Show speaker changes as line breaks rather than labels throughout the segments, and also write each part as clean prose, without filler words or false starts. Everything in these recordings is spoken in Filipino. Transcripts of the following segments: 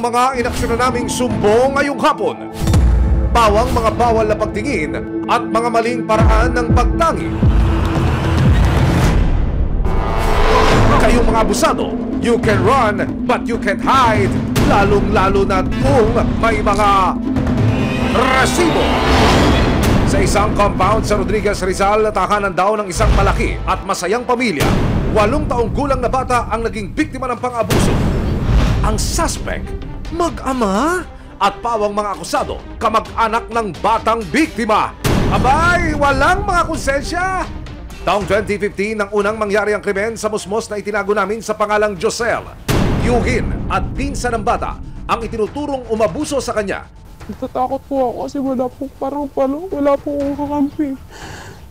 mga inaksyonan naming sumbong ngayong hapon. Bawang mga bawal na pagtingin at mga maling paraan ng pagtangi. Kayong mga abusado, you can run but you can't hide. Lalong-lalo na kung may mga resibo. Sa isang compound sa Rodriguez, Rizal, tahanan daw ng isang malaki at masayang pamilya. 8 taong gulang na bata ang naging biktima ng pang-abuso. Ang suspect, mag-ama at pawang mga akusado, kamag-anak ng batang biktima. Abay, walang mga konsensya! Taong 2015 nang unang mangyari ang krimen sa musmos na itinago namin sa pangalang Josel. Yuhin at pinsan ng bata ang itinuturong umabuso sa kanya.
Natatakot po ako kasi wala po wala po akong kakampi.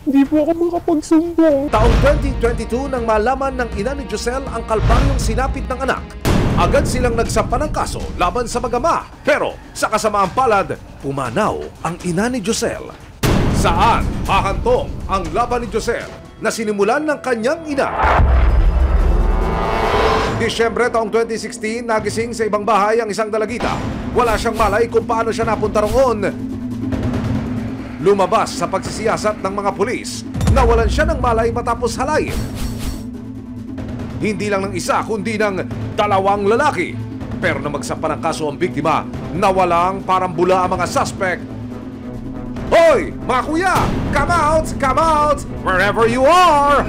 Hindi po ako makapagsumbong.
Taong 2022 nang malaman ng ina ni Josel ang kalbaryong sinapit ng anak, agad silang nagsampa ng kaso laban sa mag-ama. Pero sa kasamaang palad, pumanaw ang ina ni Josel. Saan hahantong ang laban ni Josel na sinimulan ng kanyang ina? Disyembre taong 2016, nagising sa ibang bahay ang isang dalagita. Wala siyang malay kung paano siya napunta roon. Lumabas sa pagsisiyasat ng mga pulis. Nawalan siya ng malay matapos halayin. Hindi lang ng isa kundi ng 2 lalaki. Pero na magsampa ng kaso ang biktima, nawalang parambula ang mga suspect. Hoy, mga kuya! Come out! Wherever you are!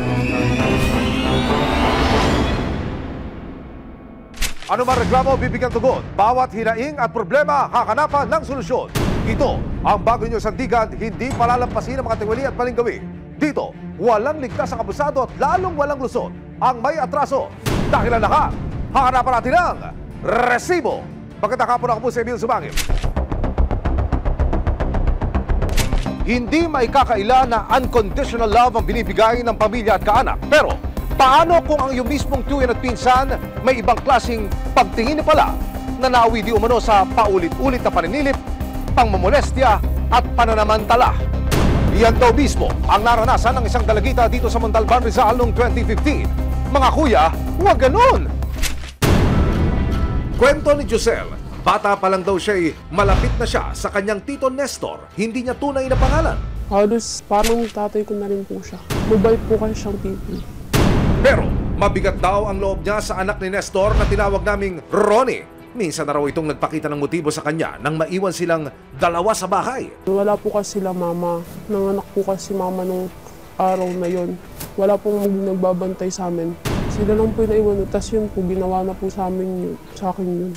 Ano man reklamo, bibigyan tugon. Bawat hinaing at problema, hakanapan ng solusyon. Ito ang bago nyo sandigan, hindi palalampasin ang mga tiwali at maling gawin. Dito, walang ligtas ang abusado at lalong walang lusot ang may atraso. Dahil ang lahat, hakanapan natin ang resibo. Magandang hapon, ako po si Emil Sumangil. Hindi maikakaila na unconditional love ang binibigay ng pamilya at kaanak. Pero, paano kung ang iyong mismong tuwin at pinsan may ibang klaseng pagtingin pala na nawi di umano sa paulit-ulit na paninilip, pangmamolestya at pananamantala? Yan daw mismo ang naranasan ng isang dalagita dito sa Montalban, Rizal noong 2015. Mga kuya, huwag ganun! Kwento ni Josel, bata pa lang daw siya'y malapit na siya sa kanyang tito Nestor. Hindi niya tunay na pangalan.
Halos parang tatay ko na rin po siya. Mabait po kayo siyang tito.
Pero mabigat daw ang loob niya sa anak ni Nestor na tinawag naming Ronnie. Minsan na raw itong nagpakita ng motibo sa kanya nang maiwan silang 2 sa bahay.
Wala po kasi sila mama. Nanganak po kasi mama nung araw na yon. Wala pong nagbabantay sa amin. Sila lang po yung naiwan. Tapos yun po, ginawa na po sa akin yun.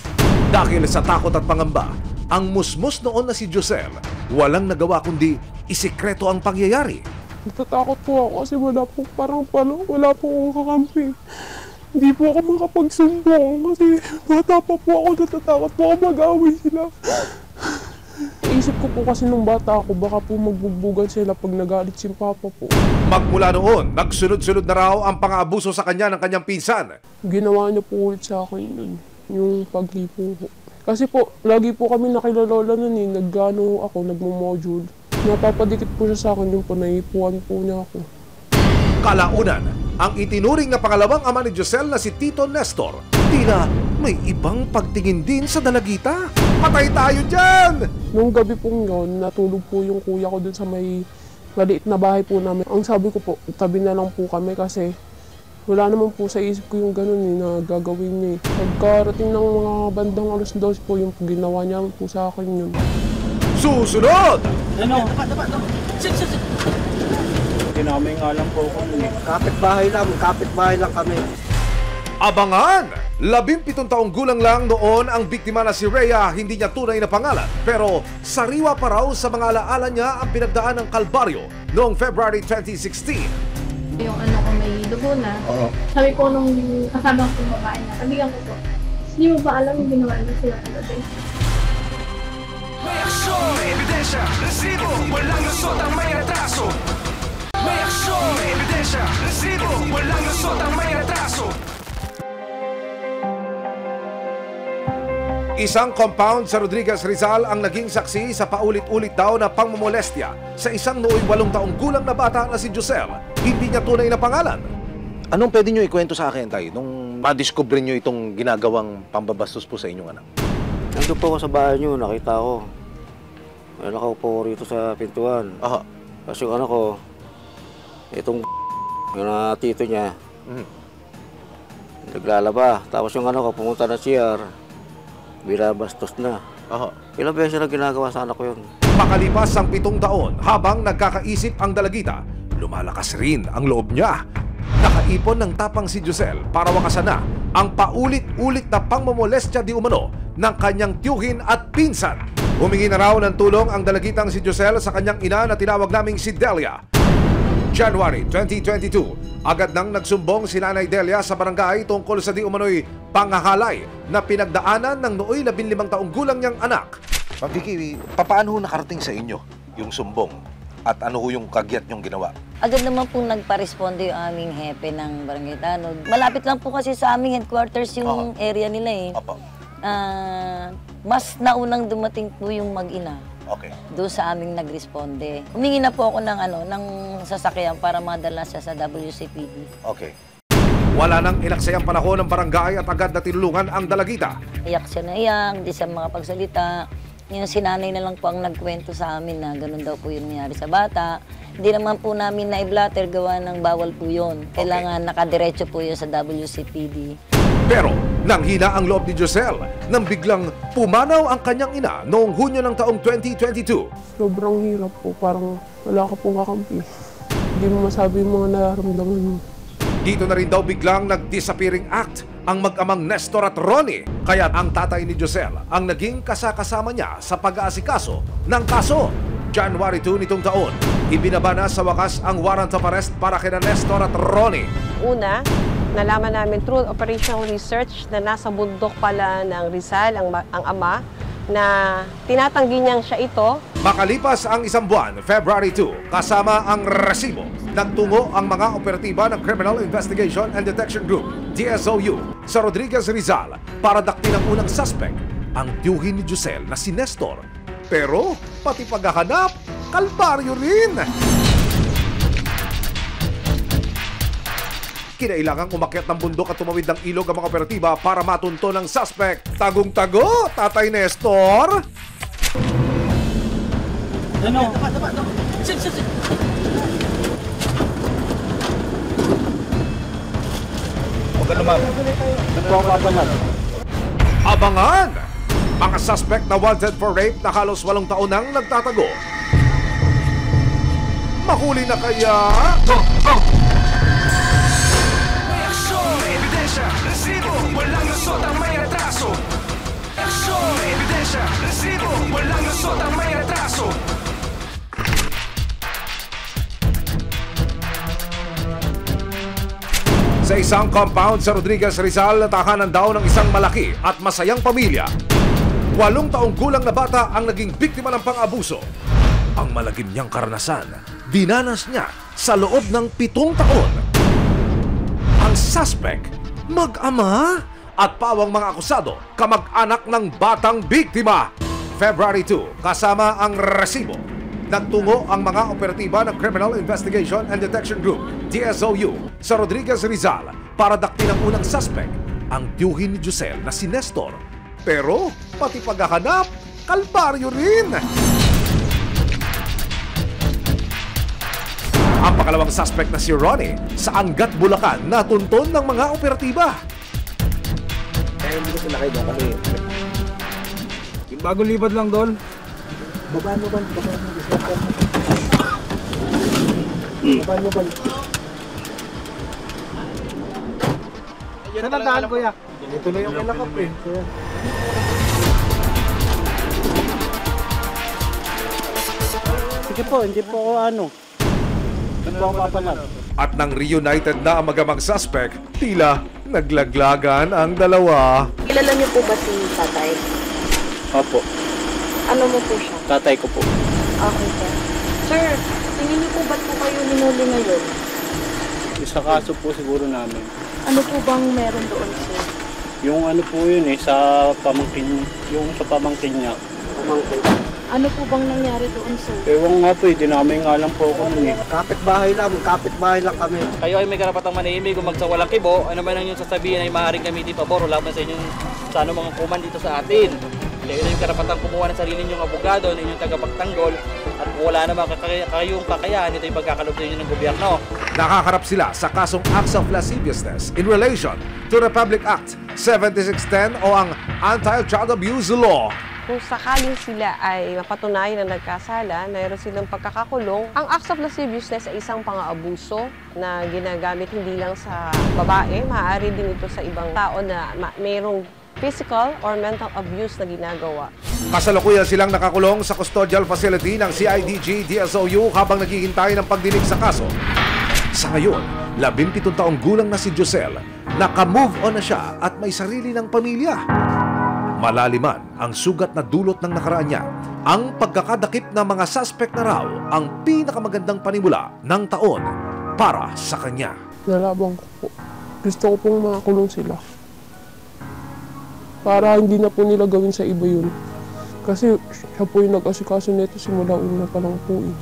Dahil sa takot at pangamba, ang musmos noon na si Josel, walang nagawa kundi isikreto ang pangyayari.
Natatakot po ako kasi wala po wala po akong kakampi. Hindi po ako makapagsumbong kasi bata pa po ako, natatakot po ako mag-away sila. Isip ko po kasi nung bata ako, baka po magbugbugan sila pag nagalit si Papa po.
Magmula noon, nagsunod-sunod na raw ang pang-aabuso sa kanya ng kanyang pinsan.
Ginawa niya po ulit sa akin yun, yung paglipo po. Kasi po, lagi po kami nakilalola nun eh, nagmo-module. Napapadikit po siya sa akin, yung po naipuan po niya ako.
Kalaunan, ang itinuring na pangalawang ama ni Josel na si Tito Nestor, tila may ibang pagtingin din sa dalagita. Patay tayo dyan!
Nung gabi pong yun, natulog po yung kuya ko dun sa may maliit na bahay po namin. Ang sabi ko po, tabi na lang po kami kasi wala naman po sa isip ko yung ganun eh, na gagawin niya eh. Pagkarating ng mga bandang alas 12 po, yung ginawa niya po sa akin yun.
Susunod!
Ano? Kinamay nga lang po ako nun eh. Kapit-bahay lang kami.
Abangan! 17 taong gulang lang noon ang biktima na si Rhea, hindi niya tunay na pangalan. Pero sariwa pa raw sa mga alaala niya ang pinagdaan ng kalbaryo noong February 2016.
Yung ano ko may dugo na. Sabi ko nung kasama ko yung babae na, sabihan ko po, hindi mo ba alam yung ginawa niya sila talaga?
May aksyon, may ebidensya, resibo, walang lusot ang may atraso. May aksyon, may ebidensya, resibo, walang lusot ang may atraso.
Isang compound sa Rodriguez, Rizal ang naging saksi sa paulit-ulit daw na pangmomolestya sa isang nooy 8 taong gulang na bata na si Josel. Hindi niya tunay na pangalan.
Anong pwede nyo ikwento sa akin, Tay, nung madiscover nyo itong ginagawang pambabastos po sa inyong anak? Nandun po ako sa bahay niyo, nakita ko. May nakaupo ko rito sa pintuan.
Aha.
Kasi yung anak ko, itong yung tito niya, naglalaba. Tapos yung anak ko, pumunta na CR, binabastos na.
Aha.
Ilang beses na ginagawa sa anak ko yun.
Makalipas ang 7 taon, habang nagkakaisip ang dalagita, lumalakas rin ang loob niya. Nakaipon ng tapang si Josel para wakasan na ang paulit-ulit na pangmomolestya di umano ng kanyang tiyuhin at pinsan. Humingi na raw ng tulong ang dalagitang si Josel sa kanyang ina na tinawag naming si Delia. January 2022, agad nang nagsumbong si Nanay Delia sa barangay tungkol sa di umano'y pangahalay na pinagdaanan ng nooy 15 taong gulang niyang anak.
Ma'am Vicky, paano nakarating sa inyo yung sumbong? At ano yung kagyat niyong ginawa?
Agad naman po nagpa-responde yung aming hepe ng Barangay Tanod. Malapit lang po kasi sa aming headquarters yung area nila eh.
Opo.
Mas naunang dumating po yung mag-ina.
Okay.
Doon sa aming nagresponde. Humingi na po ako ng sasakyan para madala siya sa WCPD.
Okay.
Wala nang inaksayang panahon ng barangay at agad na tinulungan ang dalagita.
Iyak siya na iyak, hindi siya makapagsalita. Yung sinanay na lang po ang nagkwento sa amin na ganun daw po yung nangyari sa bata. Hindi naman po namin na-blatter gawa ng bawal po yun. Kailangan nakadiretso po yun sa WCPD.
Pero nanghina ang loob ni Josel nang biglang pumanaw ang kanyang ina noong Hunyo ng taong 2022.
Sobrang hirap po, parang wala ka pong kakampi. Hindi mo masabi yung mga nararamdaman mo.
Dito na rin daw biglang nag-disappearing act ang mag-amang Nestor at Ronnie. Kaya ang tatay ni Josel ang naging kasama niya sa pag-aasikaso ng kaso. January 2 nitong taon, ibinaba na sa wakas ang warrant of arrest para kina Nestor at Ronnie.
Una, nalaman namin through operational research na nasa bundok pala ng Rizal ang ama na tinatanggi niyang siya ito.
Makalipas ang 1 buwan, February 2, kasama ang resibo, nagtungo ang mga operatiba ng Criminal Investigation and Detection Group, DSOU, sa Rodriguez, Rizal para daktin ang unang suspect, ang tiyuhin ni Josel na si Nestor. Pero pati paghahanap, kalbaryo rin! Kinailangang umakyat ng bundok at tumawid ng ilog ang mga operatiba para matunto ng suspect. Tagong-tago, Tatay Nestor!
Ano?
Huwag ka naman.
Abangan! Mga suspect na wanted for rape na halos 8 taon nang nagtatago. Mahuli na kaya?
May aksyon, may ebidensya, resibo, walang lusot ang may atraso. Aksyon, may ebidensya, resibo, walang lusot ang may atraso.
Sa isang compound sa Rodriguez, Rizal, tahanan daw ng isang malaki at masayang pamilya. 8 taong gulang na bata ang naging biktima ng pang-abuso. Ang malagim niyang karanasan, dinanas niya sa loob ng 7 taon. Ang suspect, mag-ama at pawang mga akusado, kamag-anak ng batang biktima. February 2, kasama ang resibo, nagtungo ang mga operatiba ng Criminal Investigation and Detection Group, DSOU, sa Rodriguez, Rizal para daktin ang unang suspect, ang tiyuhin ni Josel na si Nestor. Pero pati paghahanap, kalbaryo rin! Ang pangalawang suspect na si Ronnie sa Angat, Bulacan natunton ng mga operatiba.
Hindi ko sila kayo doon kasi yung bago lipat lang doon. Baba. Saan ang daan, kuya? Ito na yung kilakap eh.
Sige po, hindi po ako ano. Hindi po ako papanag.
At nang reunited na ang magamang suspect, tila naglaglagan ang dalawa.
Kilala niyo po ba si tatay?
Opo,
Ano mo po siya?
tatay ko po.
Okay, sir. Sir, tingin niyo po ba't po kayo hinuli ngayon?
Sa kaso po siguro namin.
Ano po bang meron doon, sir?
Yung ano po yun sa pamangkin, yung sa pamangkin niya.
Ano po bang nangyari doon, sir?
Ewan nga po dinamay nga lang po ako nun eh.
Kapit-bahay lang kami.
Kayo ay may karapatang manahimik kung magsawalang kibo. Ano man ang inyong sasabihin ay maaaring gamitin pabor. Wala man sa inyong mga kuman dito sa atin. Kayo na yung karapatang kumuha ng sarili ninyong abogado, ng inyong tagapagtanggol, at kung wala naman kayong kakayahan, ito yung pagkakalog ninyo ng gobyerno.
Nakakarap sila sa kasong acts of lasciviousness in relation to Republic Act 7610 o ang Anti-Child Abuse Law.
Kung sakaling sila ay mapatunayan na nagkasala, mayroon silang pagkakakulong. Ang acts of lasciviousness ay isang pang-aabuso na ginagamit hindi lang sa babae, maaari din ito sa ibang tao na mayroong physical or mental abuse na ginagawa.
Kasalukuyan silang nakakulong sa custodial facility ng CIDG DSOU habang naghihintay ng pagdinig sa kaso. Sa ngayon, 17 taong gulang na si Josel, naka-move on na siya at may sarili ng pamilya. Malaliman ang sugat na dulot ng nakaraan niya. Ang pagkakadakip ng mga suspect na raw ang pinakamagandang panimula ng taon para sa kanya.
Nalabang ko po. Gusto ko pong makakulong sila. Para hindi na po nila gawin sa iba yun. Kasi siya po yung nag-asikaso nito simula una pa lang po eh.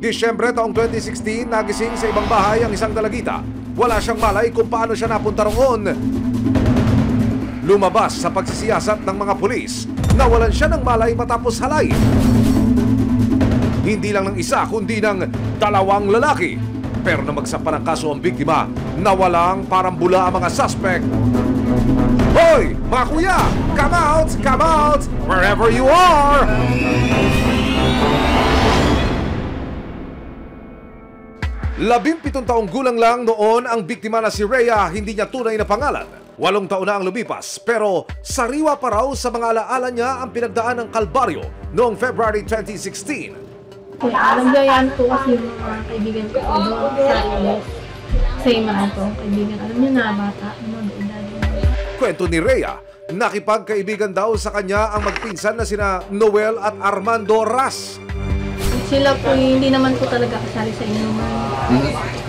Disyembre taong 2016, nagising sa ibang bahay ang isang dalagita. Wala siyang malay kung paano siya napunta roon. Lumabas sa pagsisiyasat ng mga pulis. Nawalan siya ng malay matapos halay. Hindi lang ng isa, kundi ng 2 lalaki. Pero nang magsampa ng kaso ang biktima, nawalang parambula ang mga suspect. Hoy, mga kuya! Come out! Come out! Wherever you are! 17 taong gulang lang noon ang biktima na si Rhea, hindi niya tunay na pangalan. 8 taon na ang lumipas, pero sariwa pa raw sa mga alaala niya ang pinagdaan ng kalbaryo noong February 2016.
Nagyayaan po kasi yung mga kaibigan ko doon sa US. Sa mga to, kaibigan. Alam niyo na, bata.
Kwento ni Rhea, nakipagkaibigan daw sa kanya ang magpinsan na sina Noel at Armando Ras.
Sila po hindi naman po talaga kasali sa inuman.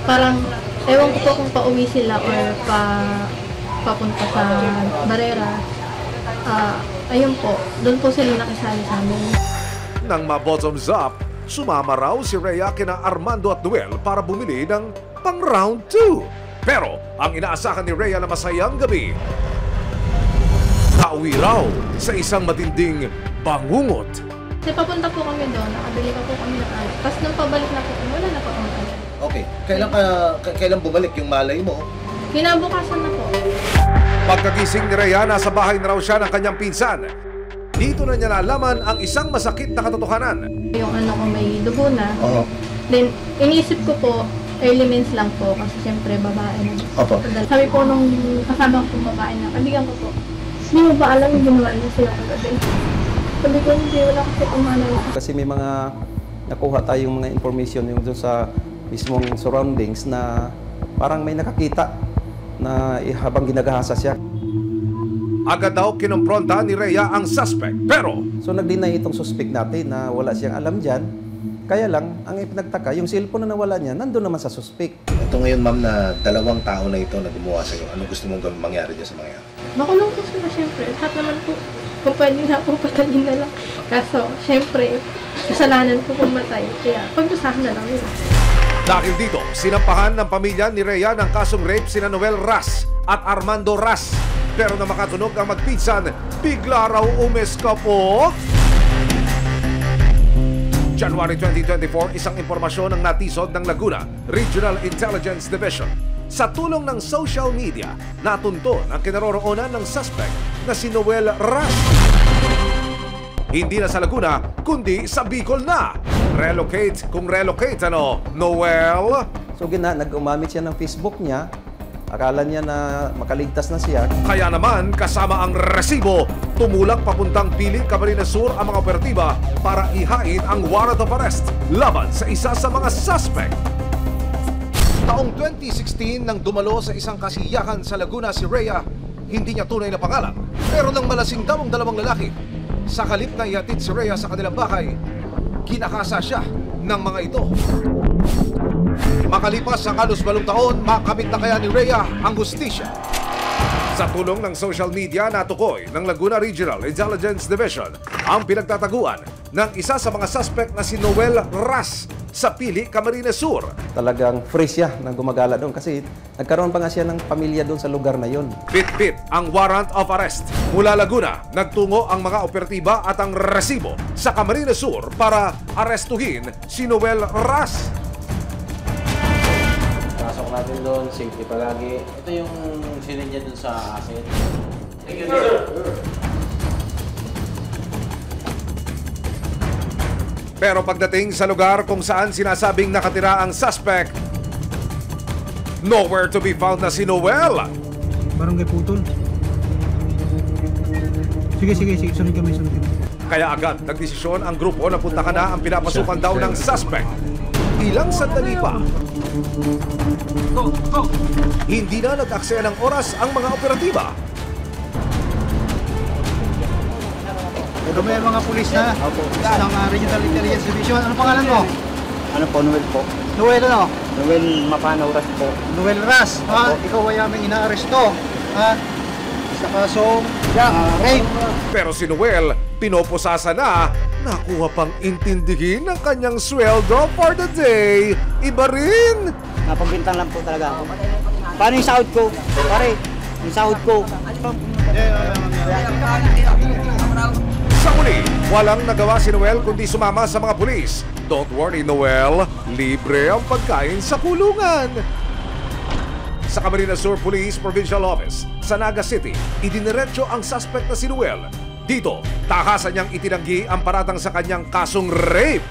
Parang, ewan ko po kung pauwi sila or papunta sa barera. Ayun po, doon po sila nakisali sa amin.
Nang ma-bottoms up, sumama raw si Rhea kina Armando at Noel para bumili ng pang round 2. Pero ang inaasahan ni Rhea na masayang gabi, nauwi raw sa isang matinding bangungot.
Kasi papunta po kami doon, nakabili pa po kami ng alak. Tapos nung pabalik na po kami, wala na po kami alak.
Okay. Kailan bumalik yung malay mo?
Kinabukasan na po.
Pagkagising ni Rhea, nasa bahay na raw siya ng kanyang pinsan. Dito na niya nalaman ang isang masakit na katotohanan.
Yung ano ko may dugo na. Then, iniisip ko po, early mens lang po kasi siyempre babae na. Sabi po nung kasama ko babae na, kaibigan ko po, hindi mo ba alam yung ginawa niya sila kagabi? Sabi ko, hindi, wala kasi umano.
Kasi may mga nakuha tayong mga information yung doon sa mismong surroundings na parang may nakakita na habang ginagahasa siya.
Agad daw kinompronta ni Rhea ang suspect, pero...
So nag-deny itong suspect natin na wala siyang alam dyan. Kaya lang, ang ipinagtaka, yung cellphone na nawala niya, nandun naman sa suspect.
Ito ngayon, ma'am, na 2 tao na ito na gumawa sa'yo. Ano gusto mong mangyari dyan sa mga yan?
Makulong po sila, syempre. Lahat naman po, kung pwede na po, patalin na lang. Kaso, syempre, kasalanan po pumatay. Kaya, pag-usahan na lang yun.
Dahil dito, sinampahan ng pamilya ni Rhea ng kasong rape sina Noel Ras at Armando Ras. Pero na makatunog ang magpinsan, bigla raw umeskapok. January 2024, isang impormasyon ng natisod ng Laguna Regional Intelligence Division. Sa tulong ng social media, natunton ang kinaroroonan ng suspect na si Noel Ras. Hindi na sa Laguna, kundi sa Bicol na. Relocate kung relocate, ano, Noel?
So nag-umamit siya ng Facebook niya. Akala niya na makaligtas na siya.
Kaya naman, kasama ang resibo, tumulak papuntang Piling, Camarines Sur ang mga operatiba para ihain ang warrant of arrest laban sa isa sa mga suspect. Taong 2016 nang dumalo sa isang kasiyakan sa Laguna si Rhea, hindi niya tunay na pangalan. Pero nang malasing daw ang 2 lalaki, sa kalip na ihatid si Rhea sa kanilang bahay, kinakasa siya ng mga ito. Makalipas ang halos 8 taon, makamit na kaya ni Rhea ang hustisya. Sa tulong ng social media, natukoy ng Laguna Regional Intelligence Division ang pinagtataguan ng isa sa mga suspect na si Noel Ras sa Pili, Camarines Sur.
Talagang fresh siya na gumagala doon kasi nagkaroon pa nga siya ng pamilya doon sa lugar na yon.
Bit-bit ang warrant of arrest. Mula Laguna, nagtungo ang mga operatiba at ang resibo sa Camarines Sur para arestuhin si Noel Ras.
Pasok natin doon, safety palagi. Ito yung sinid niya doon sa asset. Thank you,
Pero pagdating sa lugar kung saan sinasabing nakatira ang suspect, nowhere to be found na si Noel.
Barangay Putol. Sige, sunod kami.
Kaya agad nagdesisyon ang grupo na puntahan na ang pinapasukan daw ng suspect. Ilang sandali pa. Hindi na nag-aksaya ng oras ang mga operatiba.
Kami ang mga pulis na. Isang Regional Intelligence Division. Ano pangalan mo?
Ano po, Noel po.
Noel ano?
Noel Mapano Ras po.
Noel Ras. Ha? Ikaw ay aming inaaresto. Ha? Sa kasong rape.
Pero si Noel, pinopusasa na, nakuha pang intindihin ng kanyang sweldo for the day. Iba rin.
Napagbintang lang po talaga ako. Paano yung sahod ko? Pare, yung sahod ko.
Sa huli, walang nagawa si Noel kundi sumama sa mga pulis. Don't worry, Noel. Libre ang pagkain sa kulungan. Sa Camarines Sur Police Provincial Office sa Naga City, idiniretso ang suspect na si Noel. Dito, takasan niyang itinanggi ang paratang sa kanyang kasong rape.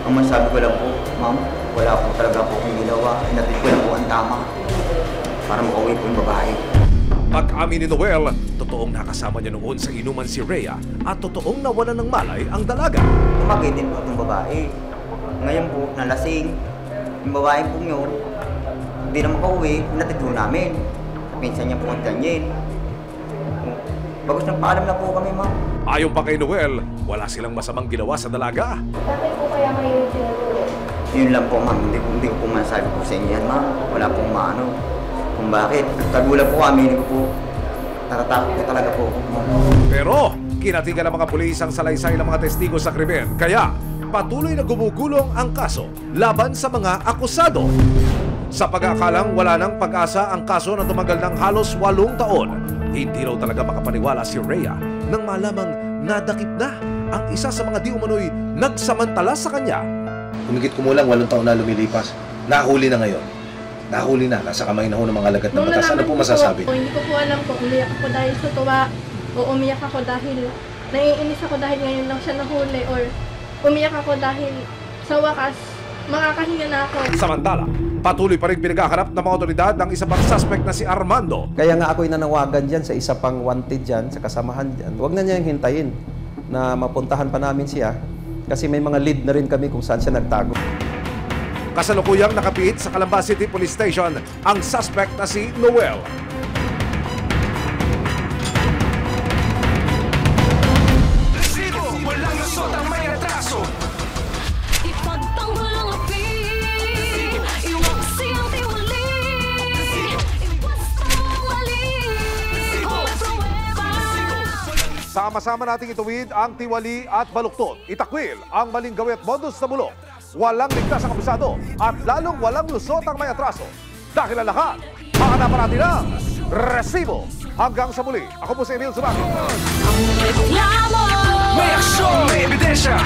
Ang masabi ko lang po, ma'am, wala po talaga po kong ginawa. Inatid ko lang po ang tama para makauwi po yung babae.
Pag-amin ni Noel, totoong nakasama niya noon sa inuman si Rhea at totoong nawalan ng malay ang dalaga.
Tumagitin po itong babae. Ngayon po, nalasing. Yung babae po yun, hindi na makauwi, inatid po namin. Pinsan niya po ang ganyan. Bagos ng paalam na po kami, ma'am.
Ayon pa kay Noel, wala silang masamang ginawa sa dalaga.
Bakit po kaya kayo tinutuloy?
Yun lang po, ma'am. Hindi ko po masabi po sa inyo yan, ma'am. Wala pong maano. Kung bakit. Tagulan po kami, hindi ko po. Natatakot ko talaga po.
Pero, kinatigan ng mga pulis ang salaysay ng mga testigo sa krimen. Kaya, patuloy na gumugulong ang kaso laban sa mga akusado. Sa pag-aakalang wala ng pag-asa ang kaso na tumagal ng halos 8 taon, hindi raw talaga makapaniwala si Rhea nang malamang nadakip na ang isa sa mga di umano'y nagsamantala sa kanya.
Humigit kumulang 8 taon na lumilipas. Nahuli na ngayon. Nahuli na. Nasa kamay na ho ng mga lagat ng batas. Ano po masasabi?
Hindi ko po alam kung umiyak ako dahil sa tuwa o umiyak ako dahil naiinis ako dahil ngayon lang siya nahuli or umiyak ako dahil sa wakas makakahinga na ako.
Samantala, patuloy pa rin pinaghahanap ng mga otoridad ng isa pang suspect na si Armando.
Kaya nga ako'y nanawagan dyan sa isa pang wanted dyan, sa kasamahan dyan. Huwag na niyang hintayin na mapuntahan pa namin siya kasi may mga lead na rin kami kung saan siya nagtago.
Kasalukuyang nakapiit sa Calamba City Police Station ang suspect na si Noel.
Resibo, walang lusot ang may atraso.
Ipagtanggol ang api, iwaksi ang tiwali, iwasto ang mali,
Sama-sama nating ituwid ang tiwali at baluktot. Itakwil ang maling gawit modus na bulok. Walang ligtas ang abusado at lalong walang lusot ang may atraso. Dahil ang lahat, hahanapan natin ang resibo. Hanggang sa muli, ako po si Emil Zubaki.
May aksyon, may ebidensya.